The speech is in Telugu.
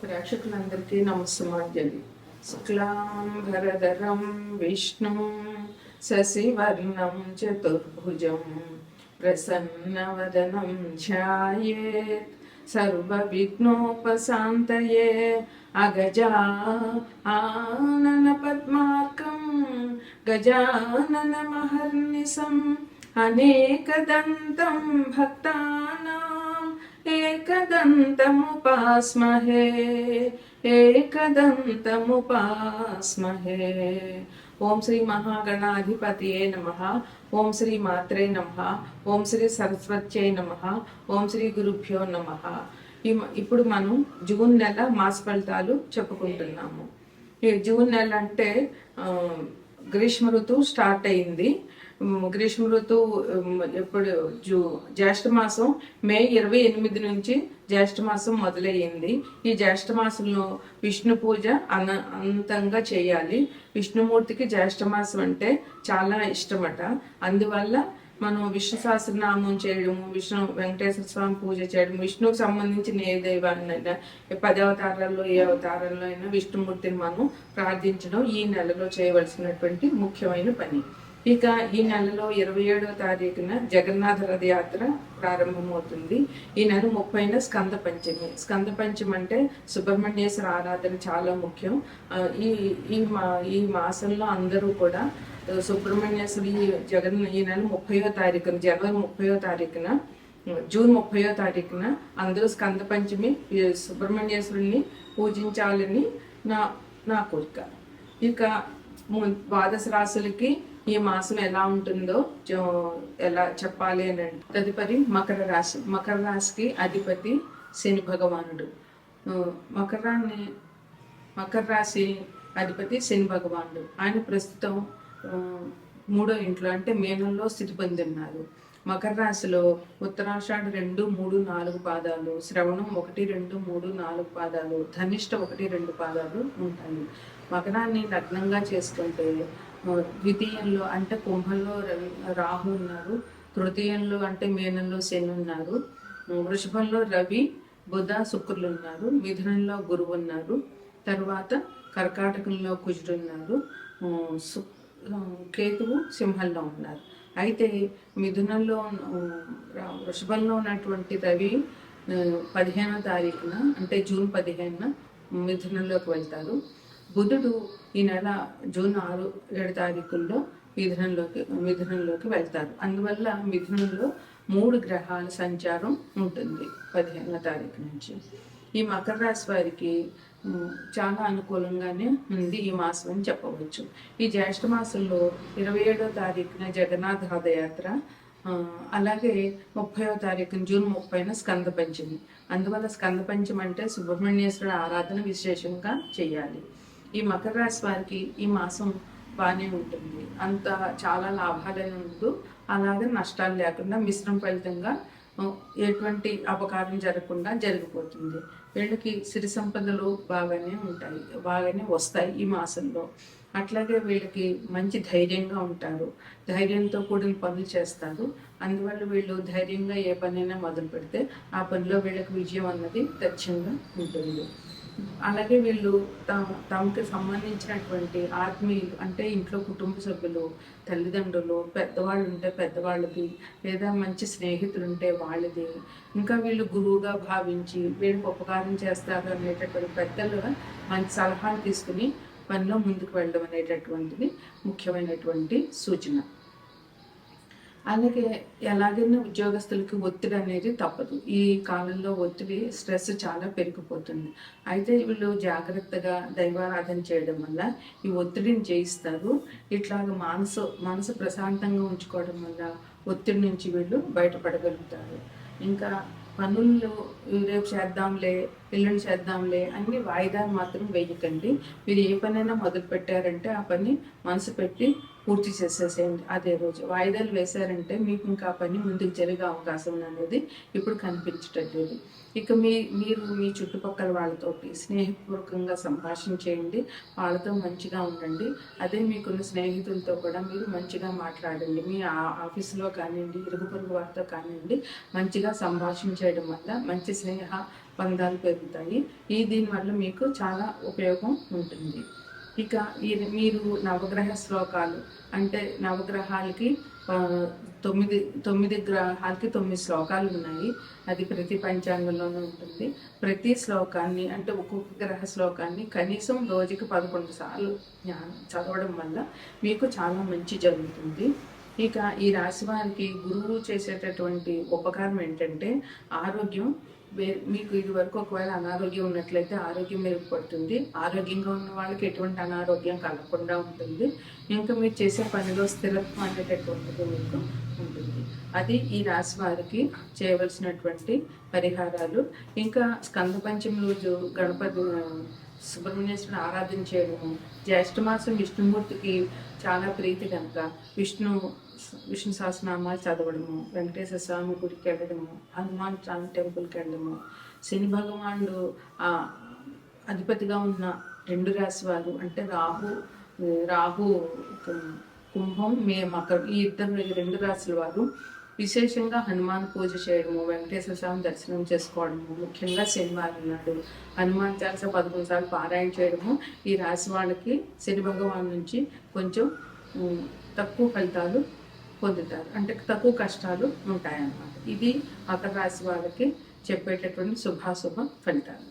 ప్రేక్షకులందరికీ నమస్సుమాంజలి. శుక్లాంబరధరం విష్ణుం శశివర్ణం చతుర్భుజం ప్రసన్నవదనం ధ్యాయేత్ సర్వవిఘ్నోపశాంతయే. అగజా ఆనన పద్మార్కం గజాననమహర్నిశం అనేకదంతం భక్తానాం एकदन्तमुपास्महे एकदन्तमुपास्महे. ఓం శ్రీ మహాగణాధిపతియే నమః. ఓం శ్రీ మాత్రే నమః. ఓం శ్రీ సరస్వత్యై నమః. ఓం శ్రీ గురుభ్యో నమః. ఇప్పుడు మనం జూన్ నెల మాస ఫలితాలు చెప్పుకుంటున్నాము. ఈ జూన్ నెల అంటే గ్రీష్మ ఋతువు స్టార్ట్ అయింది. గ్రీష్మ ఋతువు ఎప్పుడు జ్యేష్ఠ మాసం మే 28 నుంచి జ్యేష్ఠ మాసం మొదలయ్యింది. ఈ జ్యేష్ఠ మాసంలో విష్ణు పూజ అనంతంగా చేయాలి. విష్ణుమూర్తికి జ్యేష్ఠ మాసం అంటే చాలా ఇష్టమట. అందువల్ల మనం విష్ణు సహస్రనామం చేయడం, విష్ణు వెంకటేశ్వర స్వామి పూజ చేయడం, విష్ణువుకి సంబంధించిన ఏ దైవాన్నైనా 10 అవతారాల్లో ఏ అవతారంలో అయినా విష్ణుమూర్తిని మనం ప్రార్థించడం ఈ నెలలో చేయవలసినటువంటి ముఖ్యమైన పని. ఇక ఈ నెలలో 27వ తారీఖున జగన్నాథ రథయాత్ర ప్రారంభమవుతుంది. ఈ నెల 30న స్కంద పంచమి. స్కంద పంచమి అంటే సుబ్రహ్మణ్యేశ్వర ఆరాధన చాలా ముఖ్యం. ఈ మాసంలో అందరూ కూడా సుబ్రహ్మణ్యేశ్వరి ఈ నెల 30వ తారీఖున జనవరి 30వ తారీఖున జూన్ 30వ తారీఖున అందరూ స్కంద పంచమి సుబ్రహ్మణ్యేశ్వరుని పూజించాలని నా కోరిక. ఇక ద్వాదశ రాశులకి ఈ మాసం ఎలా ఉంటుందో ఎలా చెప్పాలి అని తదుపరి మకర రాశి. మకర రాశికి అధిపతి శని భగవానుడు. మకర రాశి అధిపతి శని భగవానుడు. ఆయన ప్రస్తుతం 3వ ఇంట్లో అంటే మేనంలో స్థితి పొందిన్నారు. మకర రాశిలో ఉత్తరాషాఢ 2, 3, 4 పాదాలు, శ్రవణం 1, 2, 3, 4 పాదాలు, ధనిష్ట 1, 2 పాదాలు ఉంటాయి. మకరాన్ని లగ్నంగా చేసుకుంటే ద్వితీయంలో అంటే కుంభంలో రాహు ఉన్నారు, తృతీయంలో అంటే మేనంలో శని ఉన్నారు, వృషభంలో రవి బుధ శుక్రులు ఉన్నారు, మిథునంలో గురువు ఉన్నారు, తర్వాత కర్కాటకంలో కుజుడు ఉన్నారు, కేతువు సింహంలో ఉన్నారు. అయితే మిథునంలో వృషభంలో ఉన్నటువంటి రవి 15వ తారీఖున అంటే జూన్ 15న మిథునంలోకి వెళ్తారు. బుధుడు ఈ నెల జూన్ 6, 7 తారీఖుల్లో మిథునంలోకి వెళ్తారు. అందువల్ల మిథునంలో 3 గ్రహాల సంచారం ఉంటుంది 15వ తారీఖు నుంచి. ఈ మకర రాశి వారికి చాలా అనుకూలంగానే ఉంది ఈ మాసం అని చెప్పవచ్చు. ఈ జ్యేష్ఠ మాసంలో 27వ తారీఖున జగన్నాథ రథయాత్ర, అలాగే 30వ తారీఖున జూన్ 30న స్కంద పంచమి. అందువల్ల స్కంద పంచమి అంటే సుబ్రహ్మణ్యేశ్వర ఆరాధన విశేషంగా చేయాలి. ఈ మకర రాశి వారికి ఈ మాసం బాగానే ఉంటుంది. అంత చాలా లాభాలనే ఉంటూ అలాగే నష్టాలు లేకుండా మిశ్రమ ఫలితంగా ఎటువంటి అపకారం జరగకుండా జరిగిపోతుంది. వీళ్ళకి సిరి సంపదలు బాగానే ఉంటాయి, బాగానే వస్తాయి ఈ మాసంలో. అట్లాగే వీళ్ళకి మంచి ధైర్యంగా ఉంటారు, ధైర్యంతో కూడిన పనులు చేస్తారు. అందువల్ల వీళ్ళు ధైర్యంగా ఏ పనైనా మొదలు పెడితే ఆ పనిలో వీళ్ళకి విజయం అన్నది తథ్యంగా ఉంటుంది. అలాగే వీళ్ళు తమకి సంబంధించినటువంటి ఆత్మీయులు అంటే ఇంట్లో కుటుంబ సభ్యులు, తల్లిదండ్రులు, పెద్దవాళ్ళు ఉంటే పెద్దవాళ్ళది, లేదా మంచి స్నేహితులు ఉంటే వాళ్ళది, ఇంకా వీళ్ళు గురువుగా భావించి వీళ్ళకి ఉపకారం చేస్తారు అనేటటువంటి పెద్దలుగా మంచి సలహాలు తీసుకుని పనిలో ముందుకు వెళ్ళడం అనేటటువంటిది ముఖ్యమైనటువంటి సూచన. అలాగే ఎలాగైనా ఉద్యోగస్తులకి ఒత్తిడి అనేది తప్పదు. ఈ కాలంలో ఒత్తిడి, స్ట్రెస్ చాలా పెరిగిపోతుంది. అయితే వీళ్ళు జాగ్రత్తగా దైవారాధన చేయడం వల్ల ఈ ఒత్తిడిని జయిస్తారు. ఇట్లాగ మనసు ప్రశాంతంగా ఉంచుకోవడం వల్ల ఒత్తిడి నుంచి వీళ్ళు బయటపడగలుగుతారు. ఇంకా పనులు రేపు చేద్దాంలే, ఎల్లుండి చేద్దాంలే అన్ని వాయిదాలు మాత్రం వేయకండి. మీరు ఏ పనైనా మొదలు పెట్టారంటే ఆ పని మనసు పెట్టి పూర్తి చేసేసేయండి అదే రోజు. వాయిదాలు వేశారంటే మీకు ఇంకా ఆ పని ముందుకు జరిగే అవకాశం అనేది ఇప్పుడు కనిపించట్లేదు. ఇక మీరు మీ చుట్టుపక్కల వాళ్ళతోటి స్నేహపూర్వకంగా సంభాషణ చేయండి, వాళ్ళతో మంచిగా ఉండండి. అదే మీకున్న స్నేహితులతో కూడా మీరు మంచిగా మాట్లాడండి. మీ ఆఫీసులో కానివ్వండి, ఇరుగు పొరుగు వారితో కానివ్వండి, మంచిగా సంభాషణ చేయడం వల్ల మంచి బంధాలు పెరుగుతాయి. దీనివల్ల మీకు చాలా ఉపయోగం ఉంటుంది. ఇక మీరు నవగ్రహ శ్లోకాలు అంటే నవగ్రహాలకి 9 గ్రహాలకి 9 శ్లోకాలు ఉన్నాయి. అది ప్రతి పంచాంగంలోనూ ఉంటుంది. ప్రతి శ్లోకాన్ని అంటే ఒక్కొక్క గ్రహ శ్లోకాన్ని కనీసం రోజుకి 11 సార్లు చదవడం వల్ల మీకు చాలా మంచి జరుగుతుంది. ఇక ఈ రాశి వారికి గురువు చేసేటటువంటి ఉపకారం ఏంటంటే ఆరోగ్యం. మీకు ఇది వరకు ఒకవేళ అనారోగ్యం ఉన్నట్లయితే ఆరోగ్యం మెరుగుపడుతుంది. ఆరోగ్యంగా ఉన్న వాళ్ళకి ఎటువంటి అనారోగ్యం కలగకుండా ఉంటుంది. ఇంకా మీరు చేసే పనిలో స్థిరత్వం అనేటటువంటిది మీకు ఉంటుంది. అది ఈ రాశి వారికి చేయవలసినటువంటి పరిహారాలు. ఇంకా స్కంద పంచమి రోజు గణపతి సుబ్రహ్మణ్యేశ్వరుని ఆరాధన చేయడము, జ్యేష్ఠమాసం విష్ణుమూర్తికి చాలా ప్రీతి కనుక విష్ణు సహస్రనామాలు చదవడము, వెంకటేశ్వర స్వామి గుడికి వెళ్ళడము, హనుమాన్ స్వామి టెంపుల్కి వెళ్ళడము, శని భగవానుడు అధిపతిగా ఉన్న 2 రాశి వారు అంటే రాహు కుంభం మకరం ఈ 2 రాశుల వారు విశేషంగా హనుమాన్ పూజ చేయడము, వెంకటేశ్వర స్వామి దర్శనం చేసుకోవడము, ముఖ్యంగా శనివారం నాడు హనుమాన్ చాలీసా 11 సార్లు పారాయణ చేయడము ఈ రాశి వాళ్ళకి శని భగవాన్ నుంచి కొంచెం తక్కువ ఫలితాలు పొందుతారు. అంటే తక్కువ కష్టాలు ఉంటాయన్నమాట. ఇది మకర రాశి వాళ్ళకి చెప్పేటటువంటి శుభాశుభ ఫలితాలు.